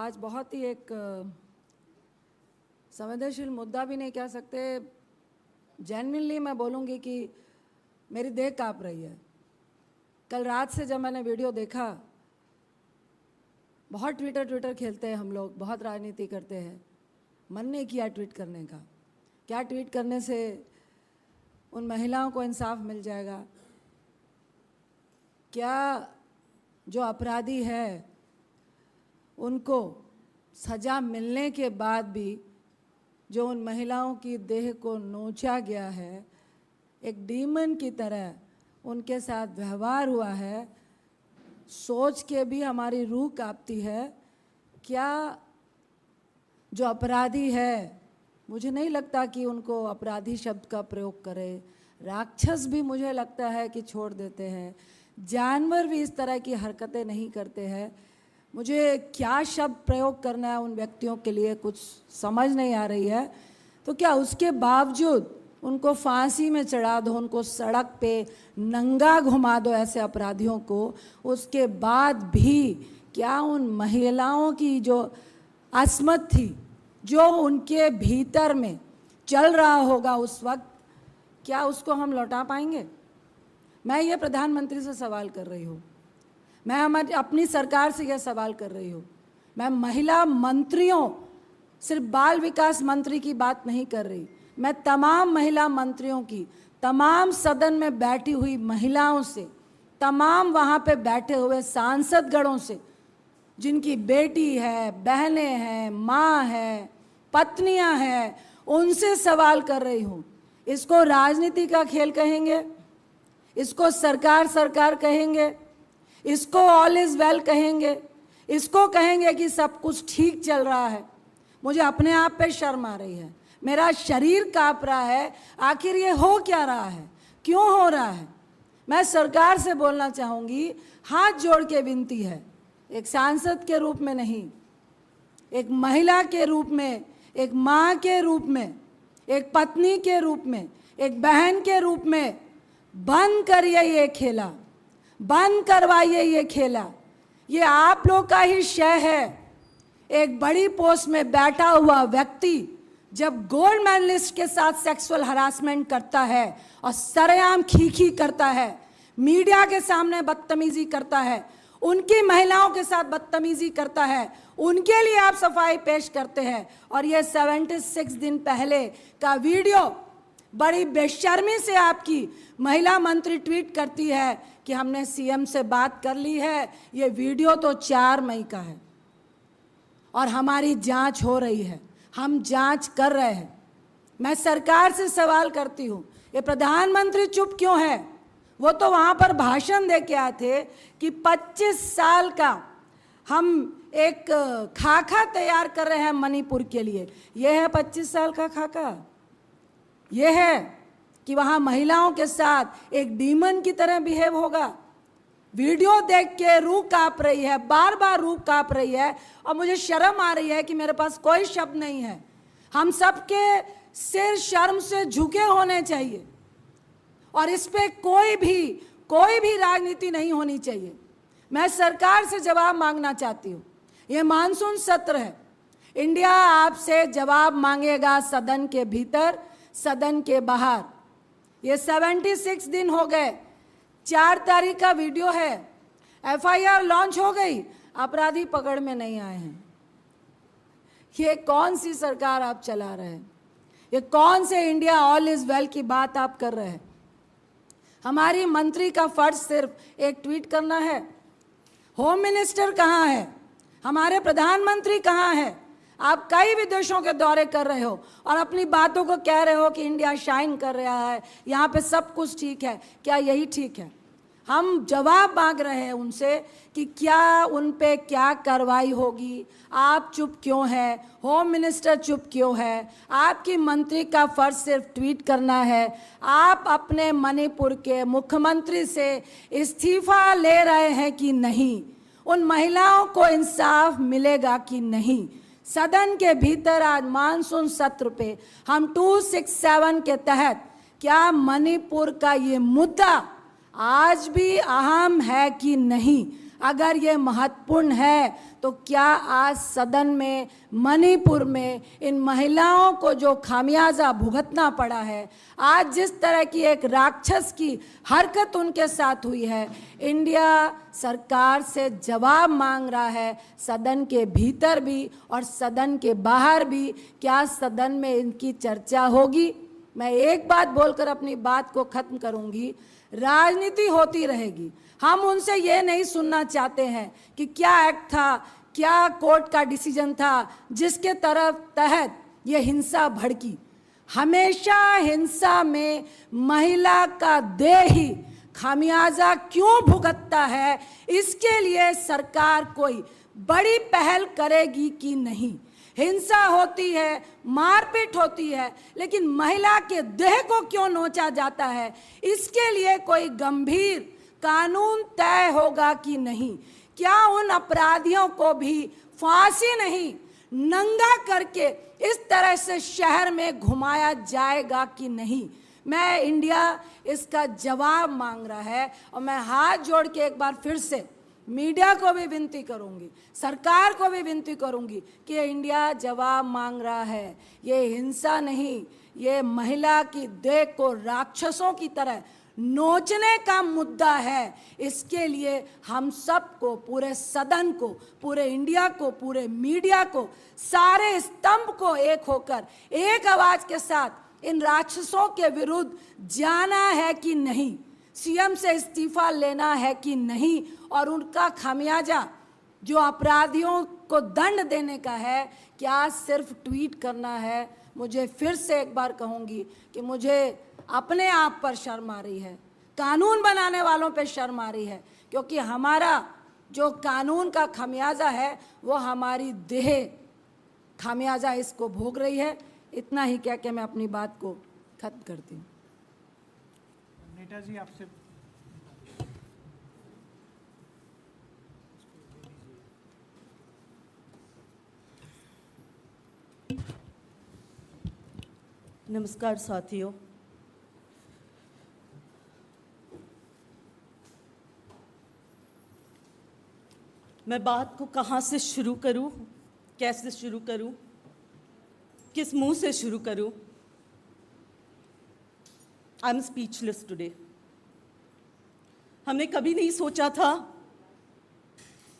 आज बहुत ही एक संवेदनशील मुद्दा भी नहीं कह सकते, जेन्युइनली मैं बोलूँगी कि मेरी देह काँप रही है। कल रात से जब मैंने वीडियो देखा, बहुत ट्विटर खेलते हैं हम लोग, बहुत राजनीति करते हैं, मन नहीं किया ट्वीट करने का। क्या ट्वीट करने से उन महिलाओं को इंसाफ मिल जाएगा? क्या जो अपराधी है उनको सज़ा मिलने के बाद भी जो उन महिलाओं की देह को नोचा गया है, एक डीमन की तरह उनके साथ व्यवहार हुआ है, सोच के भी हमारी रूह कांपती है। क्या जो अपराधी है, मुझे नहीं लगता कि उनको अपराधी शब्द का प्रयोग करे, राक्षस भी मुझे लगता है कि छोड़ देते हैं, जानवर भी इस तरह की हरकतें नहीं करते हैं। मुझे क्या शब्द प्रयोग करना है उन व्यक्तियों के लिए कुछ समझ नहीं आ रही है। तो क्या उसके बावजूद उनको फांसी में चढ़ा दो, उनको सड़क पे नंगा घुमा दो ऐसे अपराधियों को, उसके बाद भी क्या उन महिलाओं की जो असमत थी, जो उनके भीतर में चल रहा होगा उस वक्त, क्या उसको हम लौटा पाएंगे? मैं ये प्रधानमंत्री से सवाल कर रही हूँ, मैं हमारी अपनी सरकार से यह सवाल कर रही हूँ, मैं महिला मंत्रियों, सिर्फ बाल विकास मंत्री की बात नहीं कर रही, मैं तमाम महिला मंत्रियों की, तमाम सदन में बैठी हुई महिलाओं से, तमाम वहाँ पे बैठे हुए सांसदगणों से, जिनकी बेटी है, बहनें हैं, माँ है, पत्नियाँ हैं, उनसे सवाल कर रही हूँ। इसको राजनीति का खेल कहेंगे? इसको सरकार कहेंगे? इसको ऑल इज वेल कहेंगे? इसको कहेंगे कि सब कुछ ठीक चल रहा है? मुझे अपने आप पे शर्म आ रही है, मेरा शरीर काँप रहा है। आखिर ये हो क्या रहा है, क्यों हो रहा है? मैं सरकार से बोलना चाहूँगी, हाथ जोड़ के विनती है, एक सांसद के रूप में नहीं, एक महिला के रूप में, एक माँ के रूप में, एक पत्नी के रूप में, एक बहन के रूप में, बंद करिए ये खेला, बंद करवाइए ये खेला। ये आप लोग का ही शय है। एक बड़ी पोस्ट में बैठा हुआ व्यक्ति जब गोल्ड मेडलिस्ट के साथ सेक्सुअल हरासमेंट करता है और सरेआम खीखी करता है, मीडिया के सामने बदतमीजी करता है, उनकी महिलाओं के साथ बदतमीजी करता है, उनके लिए आप सफाई पेश करते हैं। और ये 76 दिन पहले का वीडियो बड़ी बेशर्मी से आपकी महिला मंत्री ट्वीट करती है कि हमने सीएम से बात कर ली है। ये वीडियो तो 4 मई का है और हमारी जांच हो रही है, हम जांच कर रहे हैं। मैं सरकार से सवाल करती हूँ, ये प्रधानमंत्री चुप क्यों है? वो तो वहाँ पर भाषण दे के आए थे कि 25 साल का हम एक खाका तैयार कर रहे हैं मणिपुर के लिए। ये है 25 साल का खाका? ये है कि वहाँ महिलाओं के साथ एक डीमन की तरह बिहेव होगा? वीडियो देख के रूह काँप रही है, बार बार रूह काँप रही है, और मुझे शर्म आ रही है कि मेरे पास कोई शब्द नहीं है। हम सबके सिर शर्म से झुके होने चाहिए और इस पे कोई भी राजनीति नहीं होनी चाहिए। मैं सरकार से जवाब मांगना चाहती हूँ। ये मानसून सत्र है, इंडिया आपसे जवाब मांगेगा, सदन के भीतर, सदन के बाहर। ये 76 दिन हो गए, 4 तारीख का वीडियो है, एफआईआर लॉन्च हो गई, अपराधी पकड़ में नहीं आए हैं। ये कौन सी सरकार आप चला रहे हैं? ये कौन से इंडिया ऑल इज वेल की बात आप कर रहे हैं? हमारी मंत्री का फर्ज सिर्फ एक ट्वीट करना है। होम मिनिस्टर कहाँ है? हमारे प्रधानमंत्री कहाँ है? आप कई विदेशों के दौरे कर रहे हो और अपनी बातों को कह रहे हो कि इंडिया शाइन कर रहा है, यहाँ पे सब कुछ ठीक है। क्या यही ठीक है? हम जवाब मांग रहे हैं उनसे कि क्या उन पे क्या कार्रवाई होगी। आप चुप क्यों हैं? होम मिनिस्टर चुप क्यों है? आपकी मंत्री का फर्ज सिर्फ ट्वीट करना है। आप अपने मणिपुर के मुख्यमंत्री से इस्तीफा ले रहे हैं कि नहीं? उन महिलाओं को इंसाफ मिलेगा कि नहीं? सदन के भीतर आज मानसून सत्र पे हम 267 के तहत क्या मणिपुर का ये मुद्दा आज भी अहम है कि नहीं? अगर ये महत्वपूर्ण है तो क्या आज सदन में मणिपुर में इन महिलाओं को जो खामियाजा भुगतना पड़ा है, आज जिस तरह की एक राक्षस की हरकत उनके साथ हुई है, इंडिया सरकार से जवाब मांग रहा है, सदन के भीतर भी और सदन के बाहर भी। क्या सदन में इनकी चर्चा होगी? मैं एक बात बोलकर अपनी बात को खत्म करूंगी, राजनीति होती रहेगी। हम उनसे ये नहीं सुनना चाहते हैं कि क्या एक्ट था, क्या कोर्ट का डिसीजन था जिसके तहत ये हिंसा भड़की। हमेशा हिंसा में महिला का देह ही खामियाजा क्यों भुगतता है, इसके लिए सरकार कोई बड़ी पहल करेगी कि नहीं? हिंसा होती है, मारपीट होती है, लेकिन महिला के देह को क्यों नोचा जाता है, इसके लिए कोई गंभीर कानून तय होगा कि नहीं? क्या उन अपराधियों को भी फांसी नहीं, नंगा करके इस तरह से शहर में घुमाया जाएगा कि नहीं? मैं इंडिया इसका जवाब मांग रहा है और मैं हाथ जोड़ के एक बार फिर से मीडिया को भी विनती करूंगी, सरकार को भी विनती करूंगी कि इंडिया जवाब मांग रहा है। ये हिंसा नहीं, ये महिला की देह को राक्षसों की तरह नोचने का मुद्दा है। इसके लिए हम सबको, पूरे सदन को, पूरे इंडिया को, पूरे मीडिया को, सारे स्तंभ को एक होकर एक आवाज के साथ इन राक्षसों के विरुद्ध जाना है कि नहीं? सीएम से इस्तीफा लेना है कि नहीं? और उनका खामियाजा जो अपराधियों को दंड देने का है, क्या सिर्फ ट्वीट करना है? मुझे फिर से एक बार कहूंगी कि मुझे अपने आप पर शर्म आ रही है, कानून बनाने वालों पे शर्म आ रही है, क्योंकि हमारा जो कानून का खामियाजा है वो हमारी देह खामियाजा इसको भोग रही है। इतना ही कह के मैं अपनी बात को खत्म करती हूँ। नेताजी आपसे नमस्कार साथियों, मैं बात को कहाँ से शुरू करूँ, कैसे शुरू करूँ, किस मुंह से शुरू करूँ? I am speechless today. हमने कभी नहीं सोचा था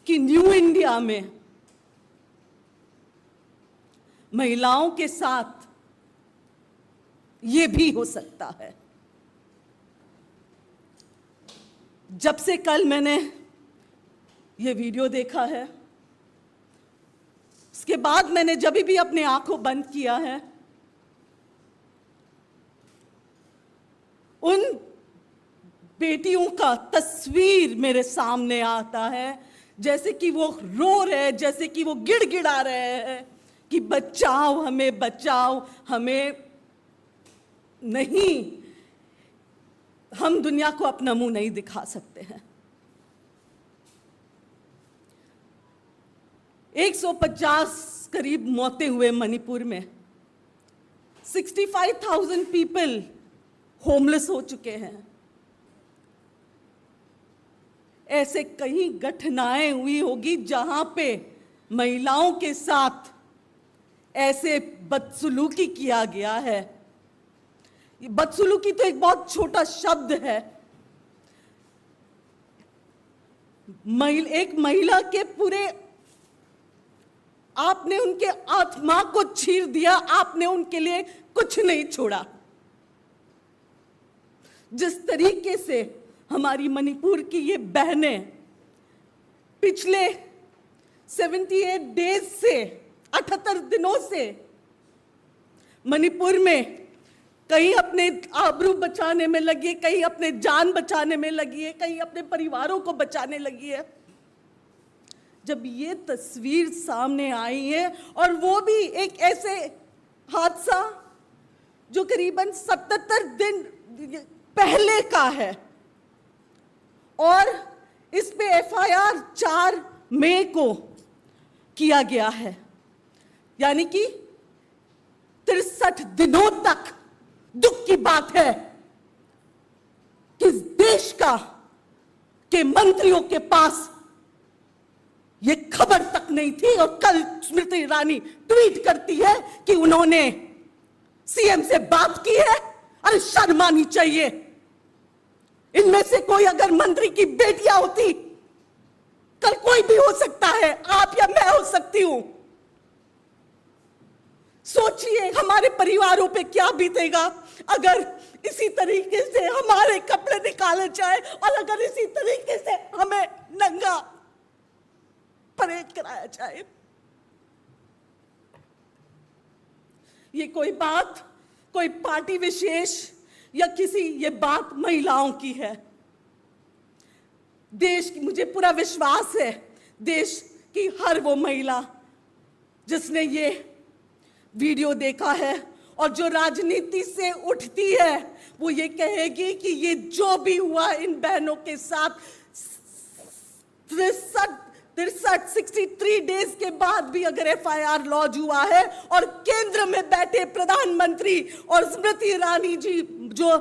कि न्यू इंडिया में महिलाओं के साथ ये भी हो सकता है। जब से कल मैंने ये वीडियो देखा है, उसके बाद मैंने जब भी अपने आंखों बंद किया है, उन बेटियों का तस्वीर मेरे सामने आता है, जैसे कि वो रो रहे, जैसे कि वो गिड़गिड़ा रहे हैं कि बचाओ हमें, बचाओ हमें। नहीं, हम दुनिया को अपना मुंह नहीं दिखा सकते हैं। 150 करीब मौतें हुए मणिपुर में, 65,000 पीपल होमलेस हो चुके हैं। ऐसे कई घटनाएं हुई होगी जहां पे महिलाओं के साथ ऐसे बदसलूकी किया गया है। बदसलूकी तो एक बहुत छोटा शब्द है। एक महिला के पूरे, आपने उनके आत्मा को चीर दिया, आपने उनके लिए कुछ नहीं छोड़ा। जिस तरीके से हमारी मणिपुर की ये बहनें पिछले 78 डेज से, 78 दिनों से मणिपुर में कहीं अपने आबरू बचाने में लगी है, कहीं अपने जान बचाने में लगी है, कहीं अपने परिवारों को बचाने लगी है। जब ये तस्वीर सामने आई है, और वो भी एक ऐसे हादसा जो करीबन 77 दिन पहले का है, और इस पे एफआईआर 4 मई को किया गया है, यानी कि 63 दिनों तक। दुख की बात है कि इस देश के मंत्रियों के पास ये खबर तक नहीं थी, और कल स्मृति ईरानी ट्वीट करती है कि उन्होंने सीएम से बात की है। अरे शर्म आनी चाहिए। इनमें से कोई अगर मंत्री की बेटियां होती, कल कोई भी हो सकता है, आप या मैं हो सकती हूं। सोचिए हमारे परिवारों पे क्या बीतेगा अगर इसी तरीके से हमारे कपड़े निकाले जाए, और अगर इसी तरीके से हमें नंगा परेड कराया जाए। ये कोई बात कोई पार्टी विशेष या किसी, ये बात महिलाओं की है। देश की, मुझे पूरा विश्वास है, देश की हर वो महिला जिसने ये वीडियो देखा है और जो राजनीति से उठती है, वो ये कहेगी कि ये जो भी हुआ इन बहनों के साथ 63 डेज के बाद भी अगर एफआईआर लॉन्च हुआ है, और केंद्र में बैठे प्रधानमंत्री और स्मृति ईरानी जी जो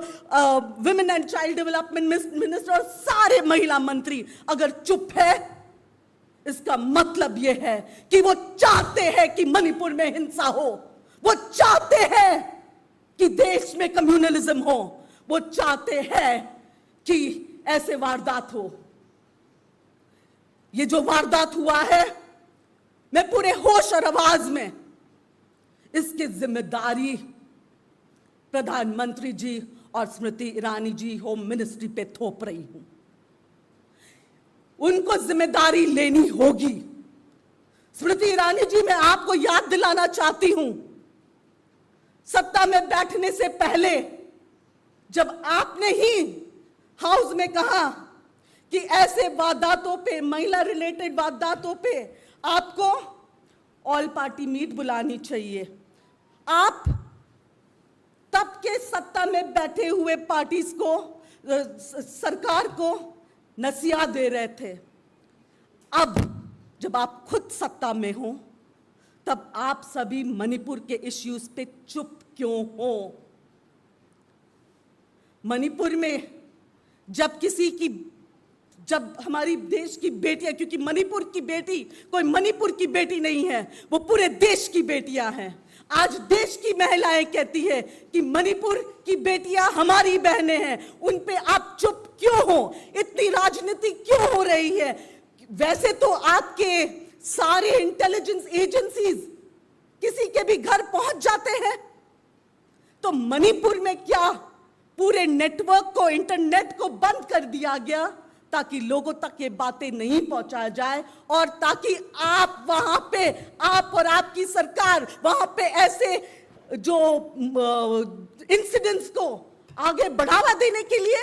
women and child development minister और सारे महिला मंत्री अगर चुप है, इसका मतलब यह है कि वो चाहते हैं कि मणिपुर में हिंसा हो, वो चाहते हैं कि देश में कम्युनलिज्म हो, वो चाहते हैं कि ऐसे वारदात हो। ये जो वारदात हुआ है, मैं पूरे होश और आवाज में इसकी जिम्मेदारी प्रधानमंत्री जी और स्मृति ईरानी जी होम मिनिस्ट्री पे थोप रही हूं। उनको जिम्मेदारी लेनी होगी। स्मृति ईरानी जी, मैं आपको याद दिलाना चाहती हूं, सत्ता में बैठने से पहले जब आपने ही हाउस में कहा कि ऐसे वारदातों पे, महिला रिलेटेड वारदातों पे आपको ऑल पार्टी मीट बुलानी चाहिए, आप तब के सत्ता में बैठे हुए पार्टीज को, सरकार को नसीहत दे रहे थे। अब जब आप खुद सत्ता में हो, तब आप सभी मणिपुर के इश्यूज पे चुप क्यों हो? मणिपुर में जब हमारी देश की बेटियां, क्योंकि मणिपुर की बेटी कोई मणिपुर की बेटी नहीं है, वो पूरे देश की बेटियां हैं। आज देश की महिलाएं कहती है कि मणिपुर की बेटियां हमारी बहनें हैं, उन पे आप चुप क्यों हो? इतनी राजनीति क्यों हो रही है? वैसे तो आपके सारे इंटेलिजेंस एजेंसीज किसी के भी घर पहुंच जाते हैं, तो मणिपुर में क्या पूरे नेटवर्क को, इंटरनेट को बंद कर दिया गया ताकि लोगों तक ये बातें नहीं पहुंचाया जाए, और ताकि आप वहां पे, आप और आपकी सरकार वहां पे ऐसे जो इंसिडेंट्स को आगे बढ़ावा देने के लिए?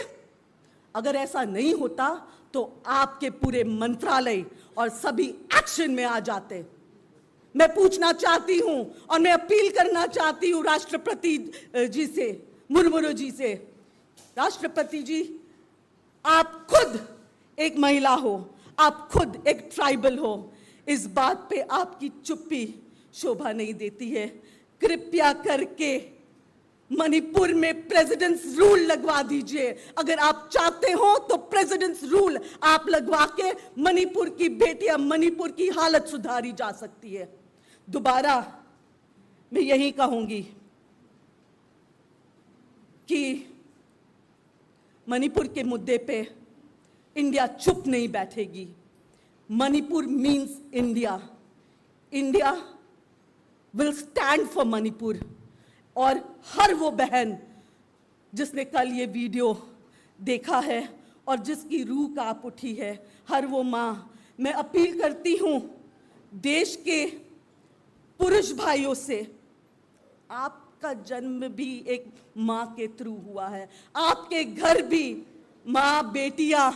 अगर ऐसा नहीं होता तो आपके पूरे मंत्रालय और सभी एक्शन में आ जाते। मैं पूछना चाहती हूं और मैं अपील करना चाहती हूं राष्ट्रपति जी से, मुर्मू जी से, राष्ट्रपति जी, आप खुद एक महिला हो, आप खुद एक ट्राइबल हो, इस बात पे आपकी चुप्पी शोभा नहीं देती है। कृपया करके मणिपुर में प्रेसिडेंट्स रूल लगवा दीजिए। अगर आप चाहते हो तो प्रेसिडेंट्स रूल आप लगवा के मणिपुर की बेटियां, मणिपुर की हालत सुधारी जा सकती है। दोबारा मैं यही कहूंगी कि मणिपुर के मुद्दे पे इंडिया चुप नहीं बैठेगी। Manipur means India. India will stand for Manipur. और हर वो बहन जिसने कल ये वीडियो देखा है और जिसकी रूह कांप उठी है, हर वो माँ, मैं अपील करती हूँ देश के पुरुष भाइयों से, आपका जन्म भी एक माँ के थ्रू हुआ है, आपके घर भी माँ बेटियां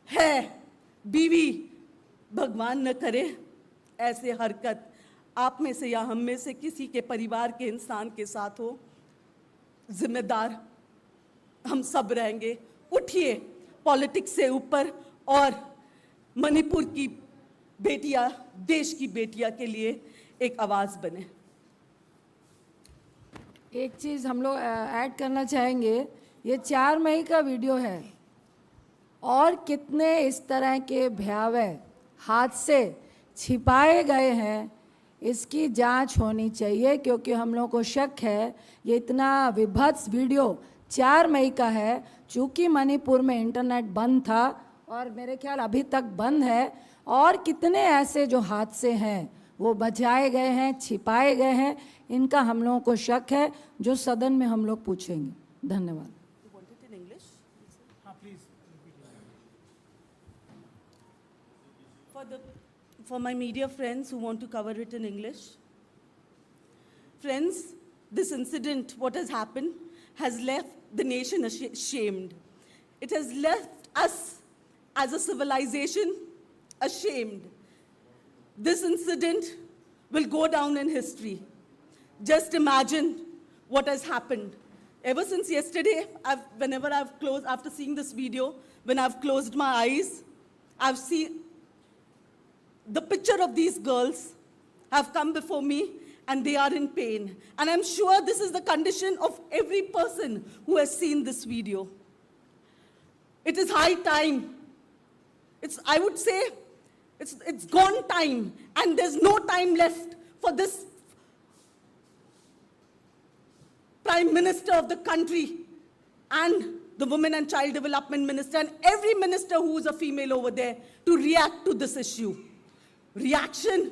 है, बीवी, भगवान न करे ऐसे हरकत आप में से या हम में से किसी के परिवार के इंसान के साथ हो। जिम्मेदार हम सब रहेंगे। उठिए पॉलिटिक्स से ऊपर और मणिपुर की बेटियां, देश की बेटियां के लिए एक आवाज बने। एक चीज़ हम लोग ऐड करना चाहेंगे, ये 4 मई का वीडियो है और कितने इस तरह के भयावह हादसे छिपाए गए हैं, इसकी जांच होनी चाहिए, क्योंकि हम लोगों को शक है ये इतना विभत्स वीडियो 4 मई का है। चूँकि मणिपुर में इंटरनेट बंद था और मेरे ख्याल अभी तक बंद है, और कितने ऐसे जो हादसे हैं वो बचाए गए हैं, छिपाए गए हैं, इनका हम लोगों को शक है, जो सदन में हम लोग पूछेंगे। धन्यवाद। हाँ please. For my media friends who want to cover it in English. Friends, this incident, what has happened, has left the nation ashamed. It has left us as a civilization ashamed. This incident will go down in history. Just imagine what has happened. Ever since yesterday, whenever I've closed, after seeing this video, when I've closed my eyes, I've seen the picture of these girls have come before me, and they are in pain. And I'm sure this is the condition of every person who has seen this video. It is high time. I would say, it's gone time, and there's no time left for this Prime Minister of the country and the Women and Child Development Minister and every minister who is a female over there to react to this issue. Reaction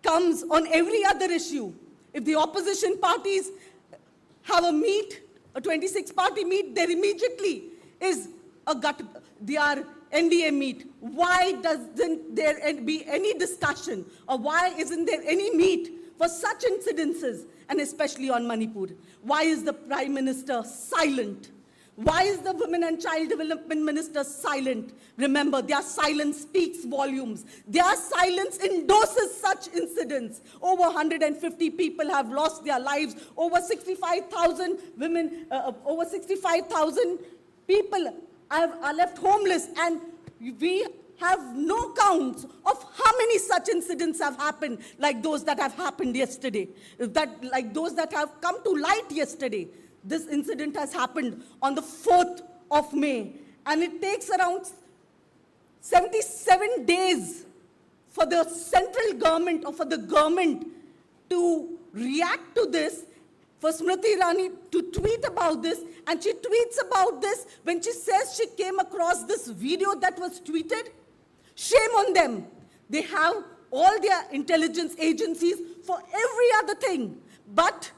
comes on every other issue. If the opposition parties have a meet, a 26-party meet, there immediately is their NDA meet. Why doesn't there be any discussion, or why isn't there any meet for such incidences, and especially on Manipur? Why is the Prime Minister silent? Why is the Women and Child Development Minister silent? Remember, their silence speaks volumes. Their silence endorses such incidents. Over 150 people have lost their lives. Over 65,000 women, over 65,000 people are left homeless. And we have no counts of how many such incidents have happened, like those that have happened yesterday, like those that have come to light yesterday. This incident has happened on the 4th of May, and it takes around 77 days for the central government or for the government to react to this, for Smriti Irani to tweet about this, and she tweets about this when she says she came across this video that was tweeted. Shame on them. They have all their intelligence agencies for every other thing, but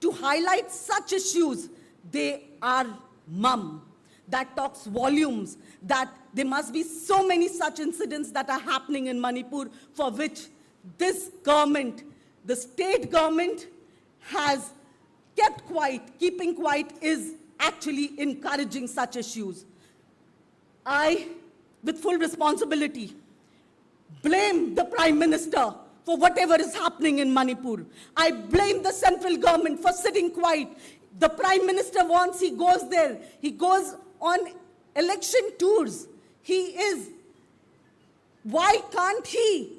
to highlight such issues, they are mum. That talks volumes, that there must be so many such incidents that are happening in Manipur, for which this government, the state government, has kept quiet. Keeping quiet is actually encouraging such issues. I, with full responsibility, blame the Prime Minister for whatever is happening in Manipur. I blame the central government for sitting quiet. The Prime Minister wants, he goes there. He goes on election tours. Why can't he,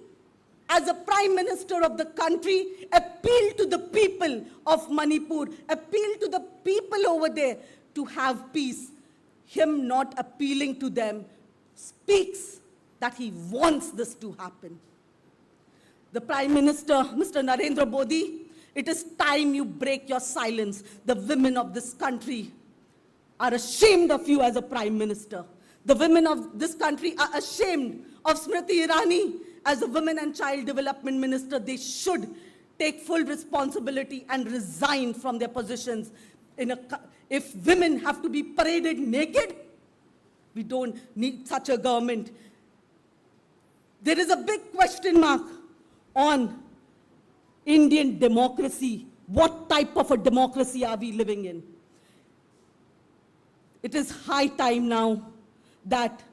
as a Prime Minister of the country, appeal to the people of Manipur, appeal to the people over there to have peace? Him not appealing to them speaks that he wants this to happen. The Prime Minister, Mr. Narendra Modi, it is time you break your silence. The women of this country are ashamed of you as a Prime Minister. The women of this country are ashamed of Smriti Irani as a Women and Child Development Minister. They should take full responsibility and resign from their positions. If women have to be paraded naked, we don't need such a government. There is a big question mark on Indian democracy. What type of a democracy are we living in? It is high time now that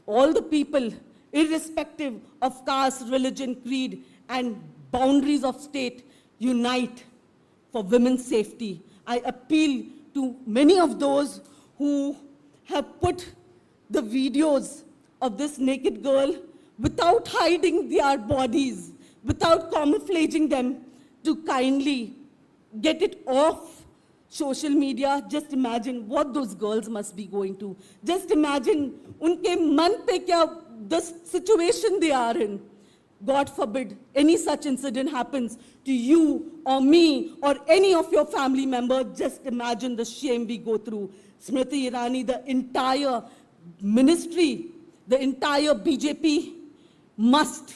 all the people, irrespective of caste, religion, creed, and boundaries of state, unite for women's safety. I appeal to many of those who have put the videos of this naked girl without hiding their bodies, without camouflaging them, to kindly get it off social media. Just imagine what those girls must be going to. Just imagine unke man pe kya the situation they are in. God forbid any such incident happens to you or me or any of your family members. Just imagine the shame we go through. Smriti Irani, the entire ministry, the entire BJP must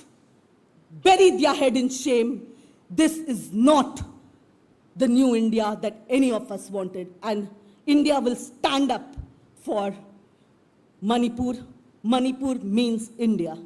bury their head in shame. This is not the new India that any of us wanted. And India will stand up for Manipur. Manipur means India.